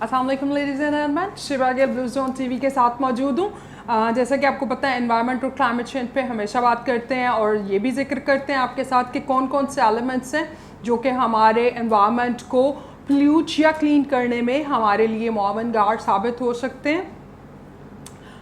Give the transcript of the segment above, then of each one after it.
अस्सलाम वालेकुम ladies and gentleman, Shiba Gill blue zone TV के साथ मौजूद हूँ। जैसा कि आपको पता है, एनवायरनमेंट और क्लाइमेट चेंज पे हमेशा बात करते हैं और ये भी जिक्र करते हैं आपके साथ कि कौन कौन से एलिमेंट्स हैं जो कि हमारे एनवायरनमेंट को पोल्यूट या क्लीन करने में हमारे लिए मुआवनगार साबित हो सकते हैं।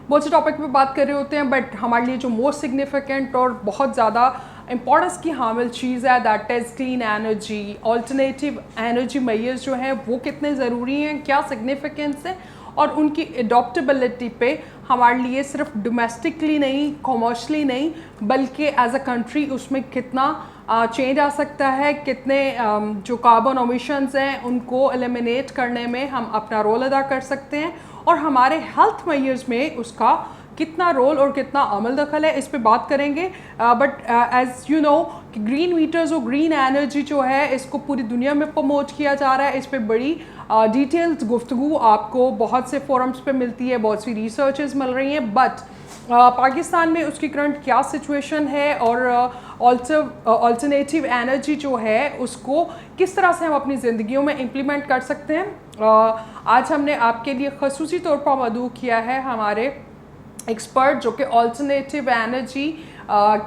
बहुत से टॉपिक पे बात कर रहे होते हैं, बट हमारे लिए जो मोस्ट सिग्निफिकेंट और बहुत ज़्यादा इंपॉर्टेंस की हामिल चीज़ है that is clean energy. Alternative energy measures जो हैं वो कितने ज़रूरी हैं, क्या सिग्निफिकेंस है और उनकी एडॉप्टेबिलिटी पे हमारे लिए सिर्फ डोमेस्टिकली नहीं, कॉमर्शली नहीं, बल्कि एज अ कंट्री उसमें कितना चेंज आ सकता है, कितने जो कार्बन एमिशंस हैं उनको एलिमिनेट करने में हम अपना रोल अदा कर सकते हैं और हमारे हेल्थ मेजर्स में उसका कितना रोल और कितना अमल दखल है, इस पे बात करेंगे। बट एज़ यू नो कि ग्रीन मीटर्स और ग्रीन एनर्जी जो है इसको पूरी दुनिया में प्रमोट किया जा रहा है। इस पे बड़ी डिटेल्ड गुफ्तगू आपको बहुत से फोरम्स पे मिलती है, बहुत सी रिसर्चेस मिल रही हैं, बट पाकिस्तान में उसकी करंट क्या सिचुएशन है और ऑल्टरनेटिव एनर्जी जो है उसको किस तरह से हम अपनी ज़िंदगियों में इम्प्लीमेंट कर सकते हैं। आज हमने आपके लिए खसूसी तौर पर मदऊ किया है हमारे एक्सपर्ट जो कि ऑल्टरनेटिव एनर्जी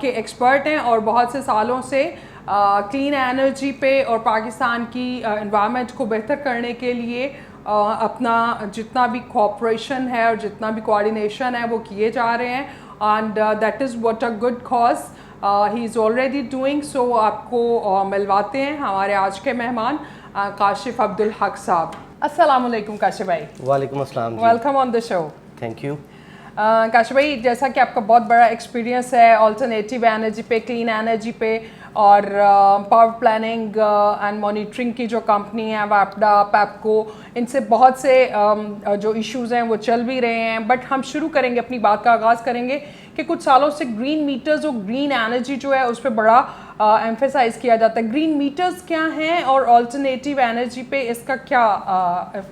के एक्सपर्ट हैं और बहुत से सालों से क्लीन एनर्जी पे और पाकिस्तान की एनवायरनमेंट को बेहतर करने के लिए अपना जितना भी कोऑपरेशन है और जितना भी कोऑर्डिनेशन है वो किए जा रहे हैं, and that is what a good cause he is already doing. So आपको मिलवाते हैं हमारे आज के मेहमान काशिफ अब्दुल हक साहब। अस्सलाम वालेकुम काशिफ भाई। वालेकुम अस्सलाम। Welcome on the show. Thank you. Kashif भाई, जैसा कि आपका बहुत बड़ा एक्सपीरियंस है ऑल्टरनेटिव एनर्जी पे, क्लीन एनर्जी पे और पावर प्लानिंग एंड मॉनिटरिंग की जो कंपनी है वापडा, पैपको, इनसे बहुत से जो इश्यूज़ हैं वो चल भी रहे हैं। बट हम शुरू करेंगे, अपनी बात का आगाज़ करेंगे कि कुछ सालों से ग्रीन मीटर्स और ग्रीन एनर्जी जो है उस पर बड़ा एम्फेसाइज किया जाता है। ग्रीन मीटर्स क्या हैं और ऑल्टरनेटिव एनर्जी पे इसका क्या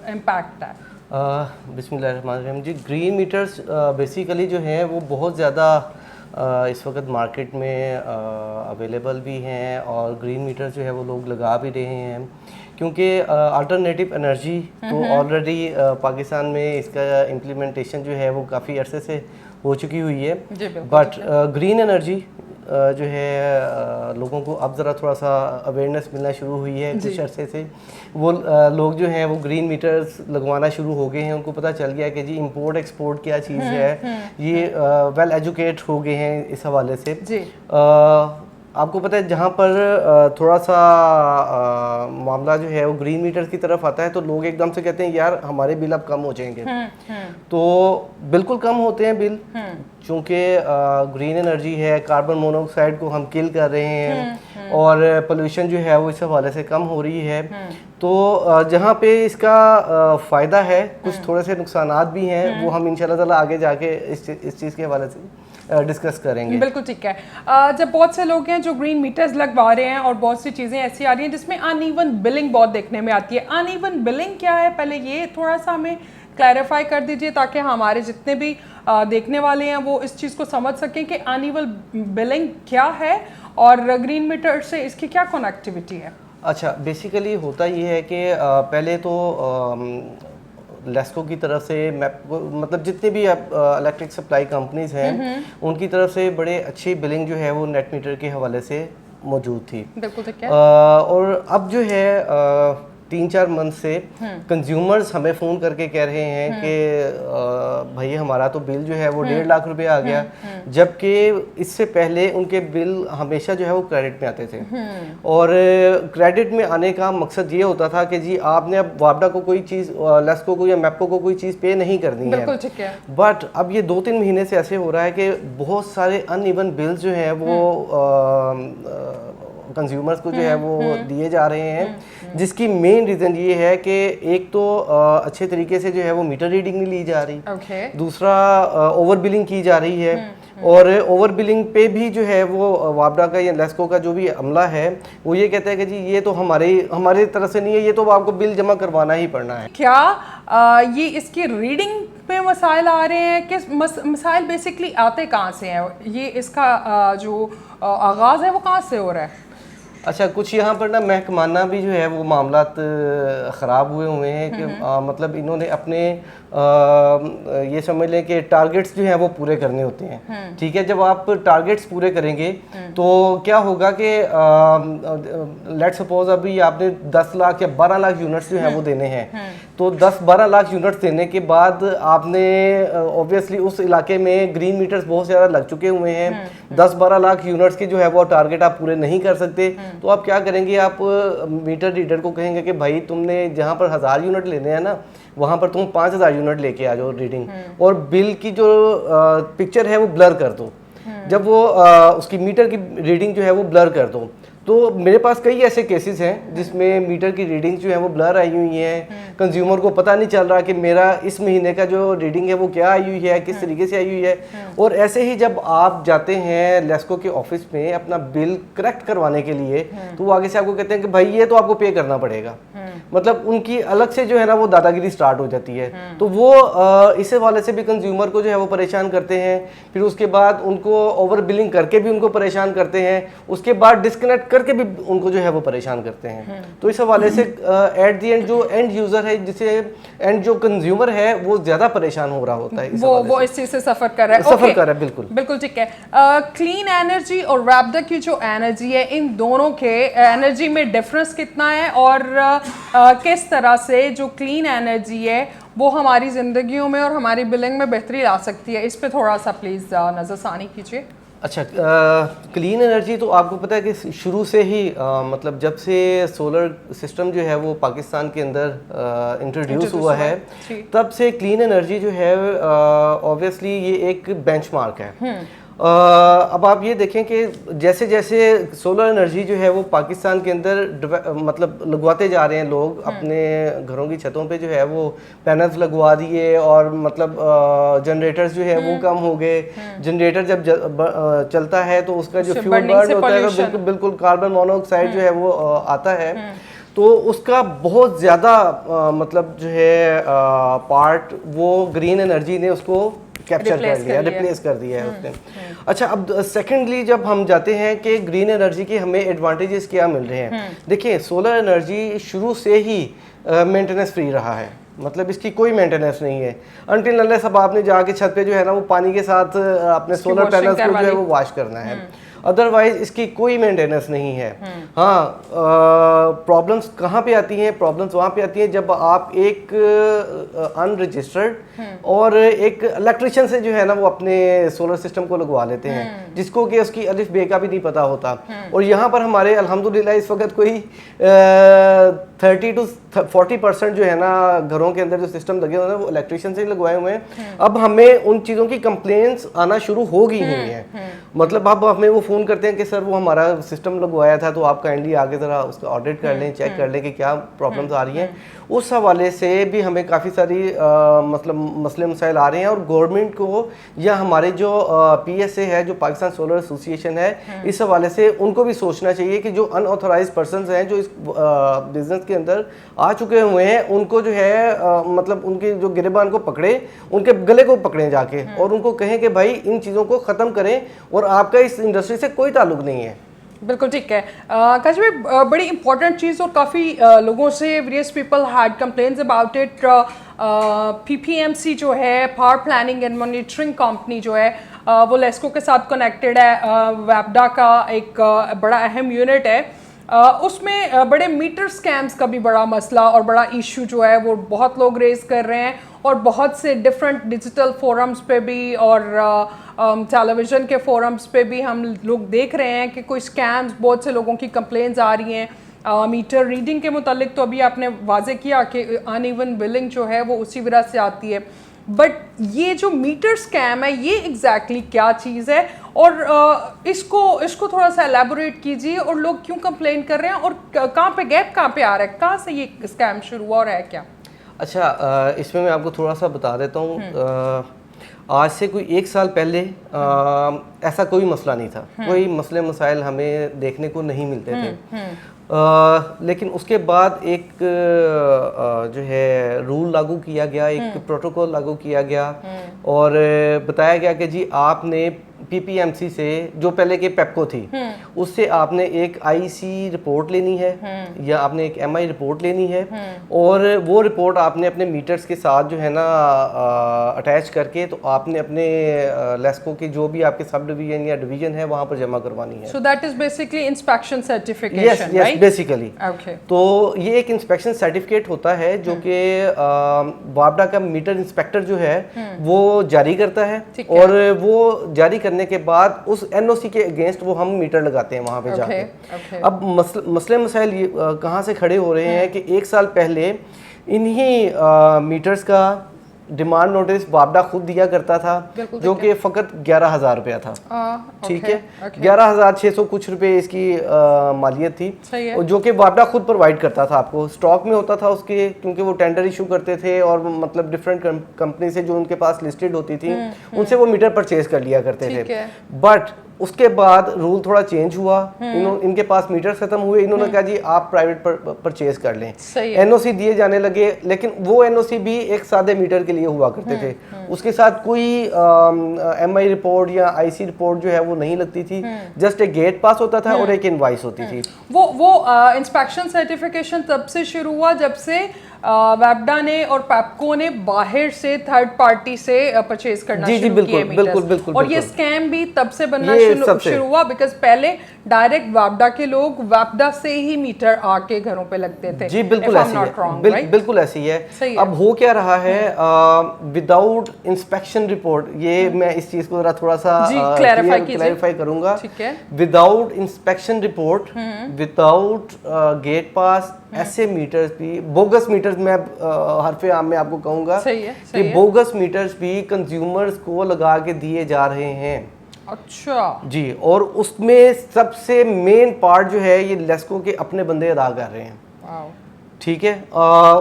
इम्पैक्ट है? बिस्मिल्लाहिर्रहमानिर्रहीम जी। ग्रीन मीटर्स बेसिकली जो हैं वो बहुत ज़्यादा इस वक्त मार्केट में अवेलेबल भी हैं और ग्रीन मीटर्स जो है वो लोग लगा भी रहे हैं क्योंकि अल्टरनेटिव एनर्जी तो ऑलरेडी पाकिस्तान में इसका इम्प्लीमेंटेशन जो है वो काफ़ी अरसे से हो चुकी हुई है। बट ग्रीन एनर्जी जो है लोगों को अब ज़रा थोड़ा सा अवेयरनेस मिलना शुरू हुई है कुछ अरसे से। वो लोग जो हैं वो ग्रीन मीटर्स लगवाना शुरू हो गए हैं, उनको पता चल गया कि जी इंपोर्ट एक्सपोर्ट क्या चीज़ है, ये वेल एजुकेट हो गए हैं इस हवाले से। आपको पता है जहाँ पर थोड़ा सा मामला जो है वो ग्रीन मीटर की तरफ आता है तो लोग एकदम से कहते हैं यार हमारे बिल अब कम हो जाएंगे। तो बिल्कुल कम होते हैं बिल, चूँकि ग्रीन एनर्जी है, कार्बन मोनोऑक्साइड को हम किल कर रहे हैं और पोल्यूशन जो है वो इस हवाले से कम हो रही है। तो जहाँ पे इसका फ़ायदा है कुछ थोड़े से नुकसानात भी हैं, वो हम इंशाल्लाह ताला आगे जाके इस चीज़ के हवाले से डिस्कस करेंगे। बिल्कुल ठीक है। जब बहुत से लोग हैं जो ग्रीन मीटर्स लगवा रहे हैं और बहुत सी चीज़ें ऐसी आ रही हैं जिसमें अनइवन बिलिंग बहुत देखने में आती है। अनइवन बिलिंग क्या है, पहले ये थोड़ा सा हमें क्लैरिफाई कर दीजिए ताकि हमारे जितने भी देखने वाले हैं वो इस चीज़ को समझ सकें कि अनइवन बिलिंग क्या है और ग्रीन मीटर से इसकी क्या कनेक्टिविटी है। अच्छा, बेसिकली होता ये है कि पहले तो लेस्को की तरफ से मतलब जितने भी इलेक्ट्रिक सप्लाई कंपनीज हैं उनकी तरफ से बड़े अच्छी बिलिंग जो है वो नेट मीटर के हवाले से मौजूद थी। बिल्कुल ठीक है। और अब जो है 3-4 मंथ से कंज्यूमर्स हमें फ़ोन करके कह रहे हैं कि भाई हमारा तो बिल जो है वो 1.5 लाख रुपए आ गया, जबकि इससे पहले उनके बिल हमेशा जो है वो क्रेडिट में आते थे। और क्रेडिट में आने का मकसद ये होता था कि जी आपने अब वापडा को कोई चीज़, लेस्को को या मैपको को कोई चीज़ पे नहीं करनी है। बिल्कुल ठीक है। बट अब ये 2-3 महीने से ऐसे हो रहा है कि बहुत सारे अनइवन बिल्स जो हैं वो कंज्यूमर्स को जो है वो दिए जा रहे हैं, जिसकी मेन रीज़न ये है कि एक तो अच्छे तरीके से जो है वो मीटर रीडिंग नहीं ली जा रही, दूसरा ओवर बिलिंग की जा रही है और ओवर बिलिंग पे भी जो है वो वापडा का या लेस्को का जो भी अमला है वो ये कहता है कि जी ये तो हमारे तरफ से नहीं है, ये तो आपको बिल जमा करवाना ही पड़ना है। क्या ये इसकी रीडिंग पे मसाइल आ रहे हैं कि मसाइल बेसिकली आते कहाँ से हैं? ये इसका जो आगाज़ है वो कहाँ से हो रहा है? अच्छा, कुछ यहाँ पर ना महकमाना भी जो है वो मामलात ख़राब हुए हैं कि मतलब इन्होंने अपने ये समझ लें कि टारगेट्स जो हैं वो पूरे करने होते हैं। ठीक है, जब आप टारगेट्स पूरे करेंगे तो क्या होगा कि लेट्स सपोज अभी आपने 10 लाख या 12 लाख यूनिट्स जो हैं वो देने हैं, तो 10-12 लाख यूनिट्स देने के बाद आपने ऑब्वियसली उस इलाके में ग्रीन मीटर्स बहुत ज़्यादा लग चुके हुए हैं। 10-12 लाख यूनिट्स के जो है वो टारगेट आप पूरे नहीं कर सकते, तो आप क्या करेंगे, आप मीटर रीडर को कहेंगे कि भाई तुमने जहाँ पर 1000 यूनिट लेने हैं ना, वहाँ पर तुम 5000 यूनिट लेके आ जाओ रीडिंग, और बिल की जो पिक्चर है वो ब्लर कर दो। जब वो उसकी मीटर की रीडिंग जो है वो ब्लर कर दो, तो मेरे पास कई ऐसे केसेस हैं जिसमें मीटर की रीडिंग जो है वो ब्लर आई हुई है, कंज्यूमर को पता नहीं चल रहा कि मेरा इस महीने का जो रीडिंग है वो क्या आई हुई है, किस तरीके से आई हुई है। और ऐसे ही जब आप जाते हैं लेस्को के ऑफिस में अपना बिल करेक्ट करवाने के लिए, तो वो आगे से आपको कहते हैं कि भाई ये तो आपको पे करना पड़ेगा। मतलब उनकी अलग से जो है ना वो दादागिरी स्टार्ट हो जाती है। तो वो इस वाले से भी कंज्यूमर को जो है वो परेशान करते हैं, फिर उसके बाद उनको ओवर बिलिंग करके भी उनको परेशान करते हैं, उसके बाद डिस्कनेक्ट करके भी उनको जो है वो परेशान करते हैं। तो इस हवाले से एट दी एंड जो एंड यूजर है, जिसे एंड जो कंज्यूमर है वो ज्यादा परेशान हो रहा होता है, वो इस चीज से सफर कर रहा है। सफर कर रहा है, बिल्कुल बिल्कुल ठीक है। क्लीन एनर्जी और रैप्डा की जो एनर्जी है, इन दोनों के एनर्जी में डिफरेंस कितना है, और किस तरह से जो क्लीन एनर्जी है वो हमारी ज़िंदगियों में और हमारी बिलिंग में बेहतरी ला सकती है, इस पे थोड़ा सा प्लीज़ नज़रसानी कीजिए। अच्छा, क्लीन एनर्जी तो आपको पता है कि शुरू से ही मतलब जब से सोलर सिस्टम जो है वो पाकिस्तान के अंदर इंट्रोड्यूस हुआ है, तब से क्लीन एनर्जी जो है ऑब्वियसली ये एक बेंचमार्क है। अब आप ये देखें कि जैसे जैसे सोलर एनर्जी जो है वो पाकिस्तान के अंदर मतलब लगवाते जा रहे हैं लोग, अपने घरों की छतों पे जो है वो पैनल्स लगवा दिए, और मतलब जनरेटर्स जो है वो कम हो गए। जनरेटर जब चलता है तो उसका जो फ्यूल बर्न होता है बिल्कुल बिल्कुल कार्बन मोनोऑक्साइड जो है वो आता है, तो उसका बहुत ज़्यादा मतलब जो है पार्ट वो ग्रीन एनर्जी ने उसको कैप्चर कर लिया, रिप्लेस कर दिया है उसने। अच्छा, अब सेकेंडली जब हम जाते हैं कि ग्रीन एनर्जी के हमें एडवांटेजेस क्या मिल रहे हैं, देखिए सोलर एनर्जी शुरू से ही मेंटेनेंस फ्री रहा है, मतलब इसकी कोई मेंटेनेंस नहीं है अनटिल अनलेस अब आपने जाके छत पे जो है ना वो पानी के साथ अपने सोलर पैनल्स को जो है वो वॉश करना है, अदरवाइज इसकी कोई मेंटेनेंस नहीं है। हाँ, प्रॉब्लम्स कहाँ पे आती हैं? प्रॉब्लम्स वहाँ पे आती हैं जब आप एक अनरजिस्टर्ड और एक इलेक्ट्रिशियन से जो है ना वो अपने सोलर सिस्टम को लगवा लेते हैं, जिसको कि उसकी अलिफ बे का भी नहीं पता होता। और यहाँ पर हमारे अल्हम्दुलिल्लाह इस वक्त कोई 30 to 40% जो है ना घरों के अंदर जो सिस्टम लगे हुए हैं वो इलेक्ट्रिशियन से लगवाए हुए हैं। अब हमें उन चीज़ों की कंप्लेंट्स आना शुरू हो गई हुई हैं, मतलब अब हमें वो फ़ोन करते हैं कि सर वो हमारा सिस्टम लगवाया था, तो आप काइंडली आगे ज़रा उसका ऑडिट कर लें, चेक कर लें कि क्या प्रॉब्लम्स आ रही हैं। उस हवाले से भी हमें काफ़ी सारी मतलब मसले मसाइल आ रहे हैं, और गवर्नमेंट को या हमारे जो PSA है, जो पाकिस्तान सोलर एसोसिएशन है, इस हवाले से उनको भी सोचना चाहिए कि जो अनऑथोराइज पर्सनस हैं जो इस बिज़नेस के अंदर आ चुके हुए हैं, उनको जो है मतलब उनके जो गिरेबान को पकड़े, उनके गले को पकड़ें जाके, और उनको कहें कि भाई इन चीज़ों को ख़त्म करें और आपका इस इंडस्ट्री से कोई ताल्लुक नहीं है। बिल्कुल ठीक है। काश भाई, बड़ी इंपॉर्टेंट चीज़, और काफ़ी लोगों से various people had complains about it. PPMC जो है, power planning and monitoring company जो है, वो लेस्को के साथ कनेक्टेड है, रैप्डा का एक बड़ा अहम यूनिट है। उसमें बड़े मीटर स्कैम्स का भी बड़ा मसला और बड़ा इशू जो है वो बहुत लोग रेज कर रहे हैं, और बहुत से डिफरेंट डिजिटल फोरम्स पे भी और टेलीविज़न के फोरम्स पे भी हम लोग देख रहे हैं कि कोई स्कैम्स, बहुत से लोगों की कंप्लेंट्स आ रही हैं। मीटर रीडिंग के मुतालिक तो अभी आपने वाजे किया कि अनइवन बिलिंग जो है वो उसी वजह से आती है, बट ये जो मीटर स्कैम है ये एग्जैक्टली क्या चीज़ है, और इसको थोड़ा सा एलैबोरेट कीजिए, और लोग क्यों कंप्लेन कर रहे हैं, और कहाँ पे गैप कहाँ पे आ रहा है, कहाँ से ये स्कैम शुरू हुआ और है क्या? अच्छा, इसमें मैं आपको थोड़ा सा बता देता हूँ। आज से कोई 1 साल पहले ऐसा कोई मसला नहीं था, कोई मसले मसाइल हमें देखने को नहीं मिलते थे। लेकिन उसके बाद एक जो है रूल लागू किया गया, एक प्रोटोकॉल लागू किया गया और बताया गया कि जी आपने पीपीएमसी से, जो पहले के पेप्को थी, उससे आपने एक आईसी रिपोर्ट लेनी है या आपने एक एमआई रिपोर्ट लेनी है और वो रिपोर्ट आपने अपने मीटर्स के साथ जो है ना अटैच करके तो आपने अपने लेस्को के जो भी आपके सब डिवीजन या डिवीजन है वहां पर जमा करवानी है। So that is basically inspection certification, right? Basically okay. तो ये एक इंस्पेक्शन सर्टिफिकेट होता है जो कि वापडा का मीटर इंस्पेक्टर जो है वो जारी करता है और वो जारी करने के बाद उस एनओसी के अगेंस्ट वो हम मीटर लगाते हैं वहां पे जाके। अब मसले मसाइल कहाँ से खड़े हो रहे हैं कि 1 साल पहले इन्हीं मीटर्स का डिमांड नोटिस वापडा खुद दिया करता था, जो कि फकत 11,000 रुपया था। ठीक है, 11,600 कुछ रुपए इसकी मालियत थी, और जो कि वापडा खुद प्रोवाइड करता था आपको, स्टॉक में होता था उसके, क्योंकि वो टेंडर इशू करते थे और मतलब डिफरेंट कंपनी से जो उनके पास लिस्टेड होती थी उनसे वो मीटर परचेज कर लिया करते थे। बट उसके बाद रूल थोड़ा चेंज हुआ, इनके पास मीटर खत्म हुए, इन्होंने कहा जी आप प्राइवेट परचेज कर लें, एनओसी दिए जाने लगे। लेकिन वो एनओसी भी एक सादे मीटर के लिए हुआ करते थे, उसके साथ कोई एमआई रिपोर्ट या आईसी रिपोर्ट जो है वो नहीं लगती थी, जस्ट एक गेट पास होता था और एक इनवॉइस होती थी। वो इंस्पेक्शन सर्टिफिकेशन तब से शुरू हुआ जब से वापडा ने और पेप्को ने बाहर से थर्ड पार्टी से परचेज करना शुरू किए मीटर्स, और ये स्कैम भी तब से बनना शुरू हुआ बिकॉज पहले डायरेक्ट वापडा के लोग वापडा से ही मीटर आके घरों पे लगते थे। जी बिल्कुल ऐसी है, बिल्कुल ऐसी है। अब हो क्या रहा है, विदाउट इंस्पेक्शन रिपोर्ट, ये मैं इस चीज को जरा थोड़ा सा क्लैरिफाई करूंगा। Without inspection report, without gate pass, ऐसे मीटर्स भी, बोगस मीटर्स, मैं हरफे आम में आपको कहूंगा कि बोगस मीटर्स भी कंज्यूमर्स को लगा के दिए जा रहे हैं। अच्छा जी, और उसमें सबसे मेन पार्ट जो है ये लेस्को के अपने बंदे अदा कर रहे हैं। ठीक है,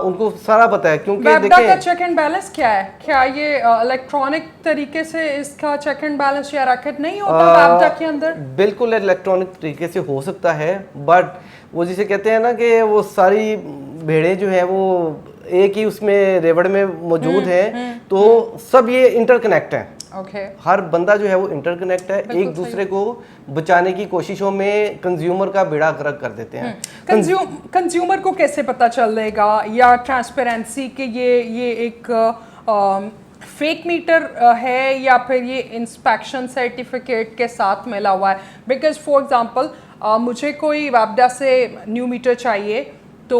उनको सारा पता है, क्योंकि देखिए का चेक एंड बैलेंस क्या है, क्या ये इलेक्ट्रॉनिक तरीके से इसका चेक एंड बैलेंस या रैकेट नहीं होता वापडा के अंदर? बिल्कुल इलेक्ट्रॉनिक तरीके से हो सकता है, बट वो जिसे कहते हैं ना कि वो सारी भेड़ें जो है वो एक ही उसमें रेवड़ में मौजूद हैं, तो सब ये इंटरकनेक्ट है। हर बंदा जो है वो इंटरकनेक्ट है, एक दूसरे को बचाने की कोशिशों में कंज्यूमर का बेड़ा गर्क कर देते हैं। कंज्यूमर को कैसे पता चलेगा या ट्रांसपेरेंसी के ये एक फेक मीटर है या फिर ये इंस्पेक्शन सर्टिफिकेट के साथ मिला हुआ है? बिकॉज फॉर एग्जांपल मुझे कोई वापडा से न्यू मीटर चाहिए तो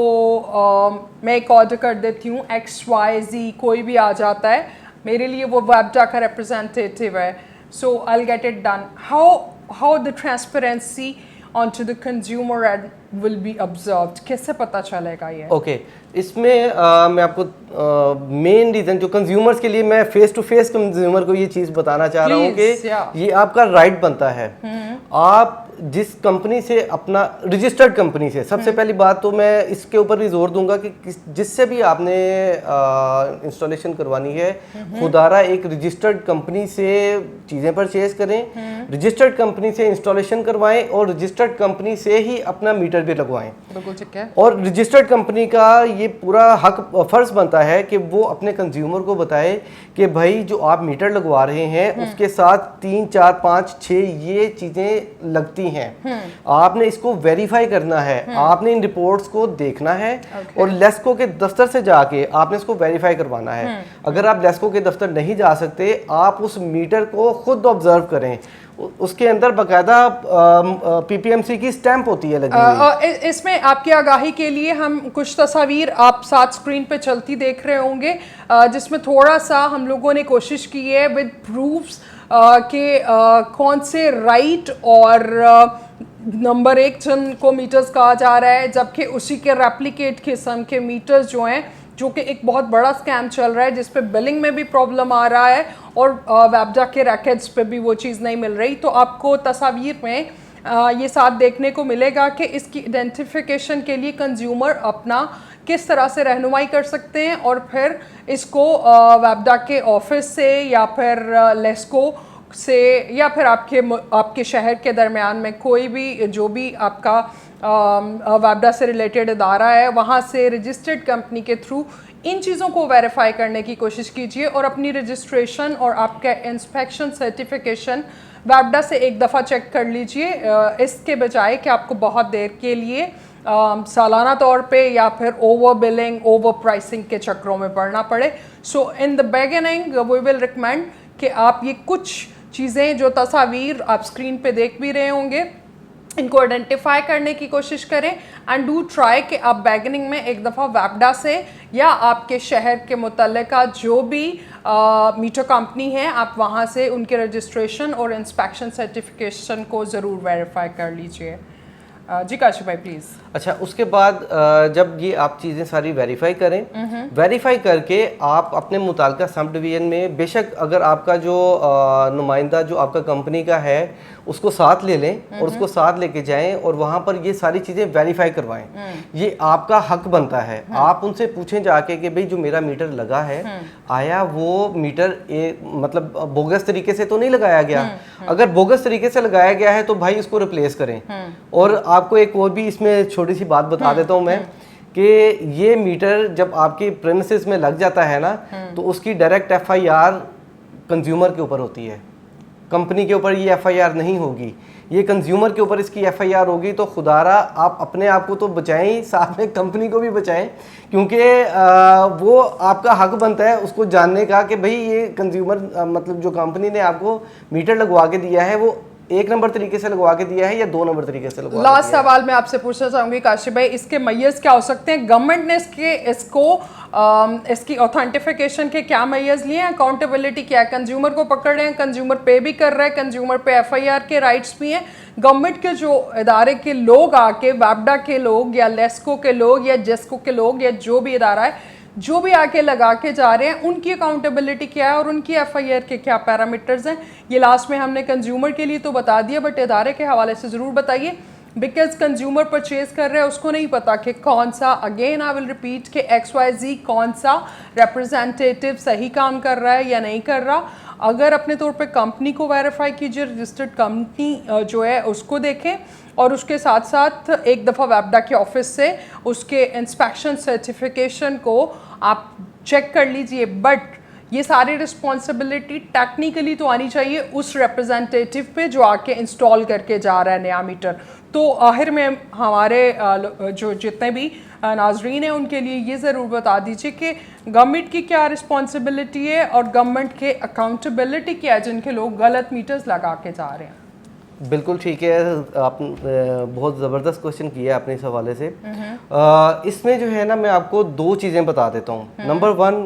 मैं एक ऑर्डर कर देती हूँ, XYZ कोई भी आ जाता है, मेरे लिए वो वापडा का रिप्रेजेंटेटिव है, so I will get it done. How the transparency onto the consumer and will be observed, कैसे पता चलेगा ये? ओके, इसमें मैं आपको मेन रीज़न जो कंज्यूमर्स के लिए, मैं फेस टू फेस कंज्यूमर को ये चीज़ बताना चाह रहा हूँ कि ये आपका राइट बनता है। आप जिस कंपनी से अपना रजिस्टर्ड कंपनी से, सबसे पहली बात तो मैं इसके ऊपर भी जोर दूंगा कि जिससे भी आपने इंस्टॉलेशन करवानी है, खुदारा एक रजिस्टर्ड कंपनी से चीज़ें परचेज करें, रजिस्टर्ड कंपनी से इंस्टॉलेशन करवाएं और रजिस्टर्ड कंपनी से ही अपना मीटर भी लगवाएं। बिल्कुल ठीक है। और रजिस्टर्ड कंपनी का ये पूरा हक फर्ज बनता है कि वो अपने कंज्यूमर को बताए कि भाई जो आप मीटर लगवा रहे हैं उसके साथ 3, 4, 5, 6 ये चीज़ें लगती हैं, आपने इसको वेरीफाई करना है, आपने इन रिपोर्ट्स को देखना है और लेस्को के दफ्तर से जाके आपने इसको वेरीफाई करवाना है। अगर आप लेस्को के दफ्तर नहीं जा सकते, आप उस मीटर को खुद ऑब्जर्व करें, उसके अंदर बकायदा पीपीएमसी की स्टैंप होती है लगी हुई। इसमें आपकी आगाही के लिए हम कुछ तस्वीर आप साथ स्क्रीन पे चलती देख रहे होंगे, जिसमें थोड़ा सा हम लोगों ने कोशिश की है विद प्रूफ्स के कौन से राइट और नंबर 1 जिनको मीटर्स कहा जा रहा है, जबकि उसी के रेप्लिकेट किस्म के मीटर्स जो हैं, जो कि एक बहुत बड़ा स्कैम चल रहा है, जिस पे बिलिंग में भी प्रॉब्लम आ रहा है और वापडा के रैकेट्स पे भी वो चीज़ नहीं मिल रही। तो आपको तस्वीर में ये साथ देखने को मिलेगा कि इसकी आइडेंटिफिकेशन के लिए कंज्यूमर अपना किस तरह से रहनुमाई कर सकते हैं और फिर इसको वैबडा के ऑफिस से या फिर लेस्को से या फिर आपके शहर के दरमियान में कोई भी जो भी आपका वैबडा से रिलेटेड इदारा है वहाँ से रजिस्टर्ड कंपनी के थ्रू इन चीज़ों को वेरीफाई करने की कोशिश कीजिए और अपनी रजिस्ट्रेशन और आपका इंस्पेक्शन सर्टिफिकेशन वैबडा से एक दफ़ा चेक कर लीजिए, इसके बजाय कि आपको बहुत देर के लिए सालाना तौर पे या फिर ओवर बिलिंग ओवर प्राइसिंग के चक्रों में पड़ना पड़े। So in the beginning we will recommend कि आप ये कुछ चीज़ें जो तस्वीर आप स्क्रीन पे देख भी रहे होंगे इनको आइडेंटिफाई करने की कोशिश करें एंड डू ट्राई कि आप बिगिनिंग में एक दफ़ा वैबडा से या आपके शहर के मुतल्लिका जो भी मीटर कंपनी है आप वहाँ से उनके रजिस्ट्रेशन और इंस्पेक्शन सर्टिफिकेशन को ज़रूर वेरीफाई कर लीजिए। जी काशिफ भाई प्लीज़। अच्छा, उसके बाद जब ये आप चीज़ें सारी वेरीफाई करें, वेरीफाई करके आप अपने मुताल्लिका सब डिवीज़न में बेशक अगर आपका जो नुमाइंदा जो आपका कंपनी का है उसको साथ ले लें और उसको साथ लेके जाएं और वहाँ पर ये सारी चीज़ें वेरीफाई करवाएं। ये आपका हक बनता है। आप उनसे पूछें जाके कि भाई जो मेरा मीटर लगा है आया वो मीटर मतलब बोगस तरीके से तो नहीं लगाया गया। अगर बोगस तरीके से लगाया गया है तो भाई उसको रिप्लेस करें। और आपको एक और भी इसमें छोटी सी बात बता देता हूँ मैं कि ये मीटर जब आपके प्रेमिसेस में लग जाता है ना तो उसकी डायरेक्ट FIR कंज्यूमर के ऊपर होती है, कंपनी के ऊपर ये FIR नहीं होगी, ये कंज्यूमर के ऊपर इसकी FIR होगी। तो खुदारा आप अपने आप को तो बचाएं ही, साथ में कंपनी को भी बचाएं, क्योंकि वो आपका हक बनता है उसको जानने का कि भाई ये कंज्यूमर मतलब जो कंपनी ने आपको मीटर लगवा के दिया है वो 1 नंबर तरीके से लगवा के दिया है या 2 नंबर तरीके से लगवा। लास्ट सवाल मैं आपसे पूछना चाहूंगी काशिफ भाई, इसके मैयर्स क्या हो सकते हैं? गवर्नमेंट ने इसकी ऑथेंटिफिकेशन के क्या मैयर्स लिए हैं? अकाउंटेबिलिटी क्या है? कंज्यूमर को पकड़ रहे हैं, कंज्यूमर पे भी कर रहा है, कंज्यूमर पे FIR के राइट्स भी हैं। गवर्नमेंट के जो इदारे के लोग आके वैबडा के लोग या लेस्को के लोग या जेस्को के लोग या जो भी इदारा है जो भी आके लगा के जा रहे हैं उनकी अकाउंटेबिलिटी क्या है और उनकी FIR के क्या पैरामीटर्स हैं? ये लास्ट में हमने कंज्यूमर के लिए तो बता दिया, बट इदारे के हवाले से ज़रूर बताइए, बिकॉज कंज्यूमर परचेज कर रहा है उसको नहीं पता कि कौन सा, अगेन आई विल रिपीट कि XYZ कौन सा रिप्रेजेंटेटिव सही काम कर रहा है या नहीं कर रहा। अगर अपने तौर पे कंपनी को वेरीफाई कीजिए, रजिस्टर्ड कंपनी जो है उसको देखें और उसके साथ साथ एक दफ़ा वैबडा के ऑफिस से उसके इंस्पेक्शन सर्टिफिकेशन को आप चेक कर लीजिए। बट ये सारी रिस्पॉन्सिबिलिटी टेक्निकली तो आनी चाहिए उस रिप्रेजेंटेटिव पे जो आके इंस्टॉल करके जा रहा है नया मीटर। तो आखिर में हमारे जो जितने भी नाजरीन हैं उनके लिए ये ज़रूर बता दीजिए कि गवर्नमेंट की क्या रिस्पॉन्सिबिलिटी है और गवर्नमेंट के अकाउंटेबिलिटी क्या है जिनके लोग गलत मीटर्स लगा के जा रहे हैं। बिल्कुल ठीक है, आप बहुत ज़बरदस्त क्वेश्चन किया आपने इस हवाले से। इसमें जो है ना मैं आपको 2 चीज़ें बता देता हूँ। नंबर 1,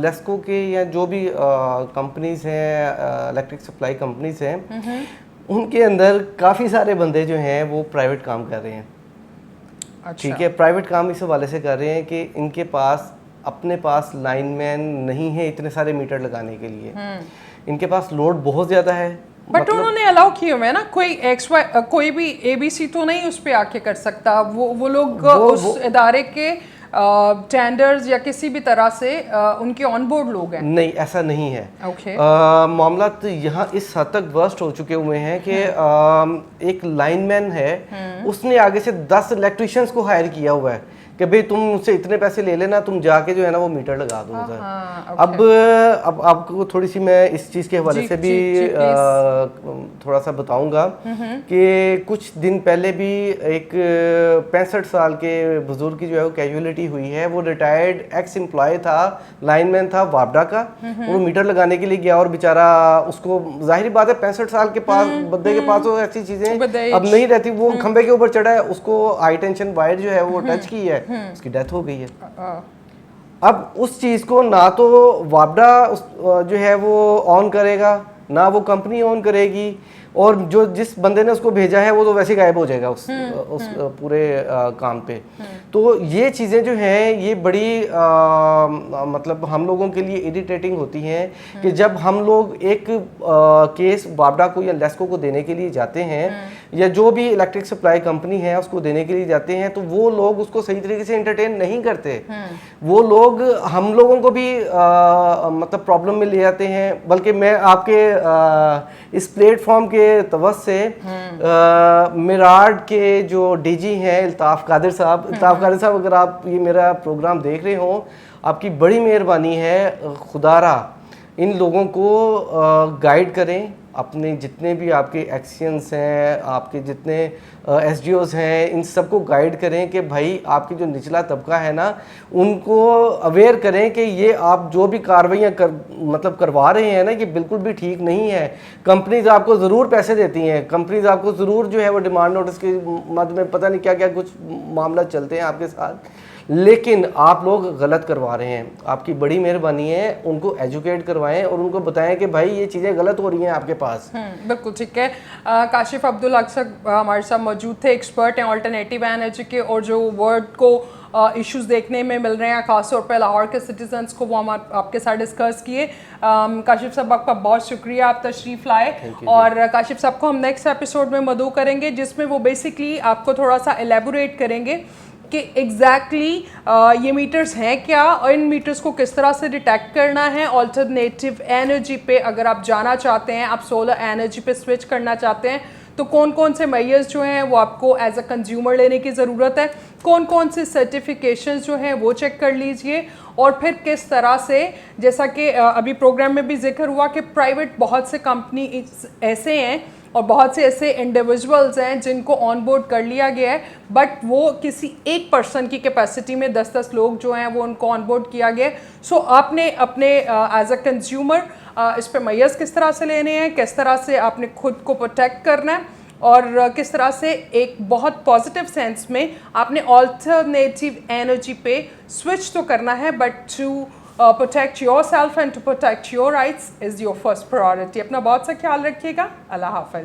लेस्को के या जो भी कंपनीज हैं, इलेक्ट्रिक सप्लाई कंपनीज हैं, उनके अंदर काफ़ी सारे बंदे जो हैं वो प्राइवेट काम कर रहे हैं। अच्छा। ठीक है, प्राइवेट काम इस हवाले से कर रहे हैं कि इनके पास अपने पास लाइनमैन नहीं है इतने सारे मीटर लगाने के लिए, इनके पास लोड बहुत ज़्यादा है। बट मतलब उन्होंने अलाउ किए हुए हैं ना, कोई भी ABC तो नहीं उस पे आके कर सकता। वो लोग उस इदारे के टेंडर्स या किसी भी तरह से उनके ऑन बोर्ड लोग हैं। नहीं, ऐसा नहीं है। ओके। मामला तो यहाँ इस हद तक वर्स्ट हो चुके हुए हैं कि एक लाइनमैन है, उसने आगे से 10 इलेक्ट्रिशियंस को हायर किया हुआ है कि भाई तुम मुझसे इतने पैसे ले लेना, तुम जाके जो है ना वो मीटर लगा दो उधर। अब आपको थोड़ी सी मैं इस चीज़ के हवाले से भी थोड़ा सा बताऊंगा कि कुछ दिन पहले भी एक 65 साल के बुजुर्ग की जो है वो कैजुअलिटी हुई है। वो रिटायर्ड एक्स एम्प्लॉय था, लाइनमैन था वापडा का। वो मीटर लगाने के लिए गया और बेचारा, उसको जाहिर बात है 65 साल के पास बंदे के पास तो ऐसी चीज़ें अब नहीं रहती। वो खंबे के ऊपर चढ़ा है, उसको हाई टेंशन वायर जो है वो टच की है, उसकी डेथ हो गई है। अब उस चीज़ को ना तो वापडा जो है वो ऑन करेगा, ना वो कंपनी ऑन करेगी, और जो जिस बंदे ने उसको भेजा है वो तो वैसे गायब हो जाएगा उस पूरे काम पे। तो ये चीज़ें जो हैं ये बड़ी मतलब हम लोगों के लिए इरिटेटिंग होती हैं कि जब हम लोग एक केस वापडा को या लेस्को को देने के लिए जाते हैं, या जो भी इलेक्ट्रिक सप्लाई कंपनी है उसको देने के लिए जाते हैं, तो वो लोग उसको सही तरीके से एंटरटेन नहीं करते। वो लोग हम लोगों को भी मतलब प्रॉब्लम में ले जाते हैं। बल्कि मैं आपके इस प्लेटफॉर्म के तवस से मिराड के जो डीजी हैं इल्ताफ़ कादिर साहब, अगर आप ये मेरा प्रोग्राम देख रहे हो, आपकी बड़ी मेहरबानी है, खुदारा इन लोगों को गाइड करें। अपने जितने भी आपके एक्शियंस हैं, आपके जितने एसडीओज हैं, इन सबको गाइड करें कि भाई आपकी जो निचला तबका है ना, उनको अवेयर करें कि ये आप जो भी कार्रवाइयाँ करवा रहे हैं ना, ये बिल्कुल भी ठीक नहीं है। कंपनीज आपको ज़रूर पैसे देती हैं, कंपनीज आपको ज़रूर जो है वो डिमांड नोटिस के मद में पता नहीं क्या क्या कुछ मामला चलते हैं आपके साथ, लेकिन आप लोग गलत करवा रहे हैं। आपकी बड़ी मेहरबानी है, उनको एजुकेट करवाएं और उनको बताएं कि भाई ये चीज़ें गलत हो रही हैं आपके पास। बिल्कुल ठीक है। काशिफ अब्दुल हक साहब हमारे साथ मौजूद थे, एक्सपर्ट हैं ऑल्टरनेटिव एनर्जी के, और जो वर्ल्ड को इश्यूज देखने में मिल रहे हैं खासतौर पर लाहौर के सिटीजन्स को, वो हम आपके साथ डिस्कस किए। काशिफ साहब आपका बहुत शुक्रिया, आप तशरीफ़ लाए। और काशिफ साहब को हम नेक्स्ट एपिसोड में मदऊ करेंगे, जिसमें वो बेसिकली आपको थोड़ा सा एलेबोरेट करेंगे कि एग्जैक्टली ये मीटर्स हैं क्या, और इन मीटर्स को किस तरह से डिटेक्ट करना है। ऑल्टरनेटिव एनर्जी पे अगर आप जाना चाहते हैं, आप सोलर एनर्जी पे स्विच करना चाहते हैं, तो कौन कौन से मेजर्स जो हैं वो आपको एज अ कंज्यूमर लेने की ज़रूरत है, कौन कौन से सर्टिफिकेशंस जो हैं वो चेक कर लीजिए। और फिर किस तरह से, जैसा कि अभी प्रोग्राम में भी जिक्र हुआ कि प्राइवेट बहुत से कंपनी ऐसे हैं और बहुत से ऐसे इंडिविजुअल्स हैं जिनको ऑन बोर्ड कर लिया गया है, बट वो किसी एक पर्सन की कैपेसिटी में 10-10 लोग जो हैं वो उनको ऑन बोर्ड किया गया है। सो आपने अपने एज अ कंज्यूमर इस पे मेजर्स किस तरह से लेने हैं, किस तरह से आपने खुद को प्रोटेक्ट करना है, और किस तरह से एक बहुत पॉजिटिव सेंस में आपने ऑल्टरनेटिव एनर्जी पे स्विच तो करना है, but to protect yourself and to protect your rights is your first priority। अपना बहुत सा ख्याल रखिएगा। अल्लाह हाफ़िज़।